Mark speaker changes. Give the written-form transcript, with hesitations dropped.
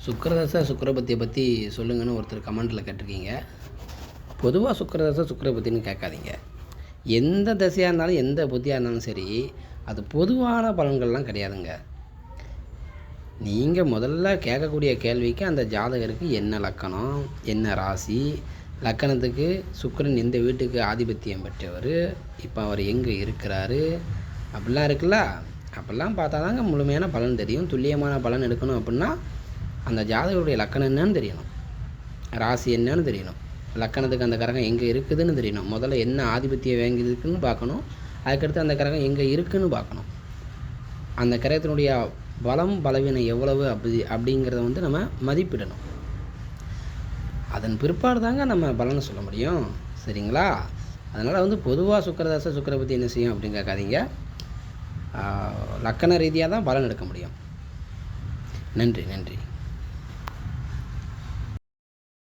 Speaker 1: சுக்கிரதசை சுக்கிரபத்தியை பற்றி சொல்லுங்கன்னு ஒருத்தர் கமெண்ட்டில் கேட்டிருக்கீங்க. பொதுவாக சுக்கிரதசை சுக்கிரபத்தின்னு கேட்காதீங்க. எந்த தசையாக இருந்தாலும் எந்த புத்தியாக இருந்தாலும் சரி, அது பொதுவான பலன்கள்லாம் கிடையாதுங்க. நீங்கள் முதல்ல கேட்கக்கூடிய கேள்விக்கு அந்த ஜாதகருக்கு என்ன லக்கணம், என்ன ராசி, லக்கணத்துக்கு சுக்கிரன் எந்த வீட்டுக்கு ஆதிபத்தியம் பெற்றவர், இப்போ அவர் எங்கே இருக்கிறாரு, அப்படிலாம் இருக்குல்ல. அப்படிலாம் பார்த்தா தாங்க முழுமையான பலன் தெரியும். துல்லியமான பலன் எடுக்கணும் அப்படின்னா அந்த ஜாதகருடைய லக்கணம் என்னன்னு தெரியணும், ராசி என்னன்னு தெரியணும், லக்கணத்துக்கு அந்த கிரகம் எங்கே இருக்குதுன்னு தெரியணும். முதல்ல என்ன ஆதிபத்தியம் வாங்கியிருக்குன்னு பார்க்கணும். அதுக்கடுத்து அந்த கிரகம் எங்கே இருக்குதுன்னு பார்க்கணும். அந்த கிரகத்தினுடைய பலம் பலவீனம் எவ்வளவு அப்படிங்கிறத நம்ம மதிப்பிடணும். அதன் பிற்பாடு தாங்க நம்ம பலனை சொல்ல முடியும். சரிங்களா? அதனால் பொதுவாக சுக்கிரதசை சுக்கிரபத்தி என்ன செய்யும் அப்படின்னு கேட்காதீங்க. லக்கண ரீதியாக தான் பலன் எடுக்க முடியும். நன்றி.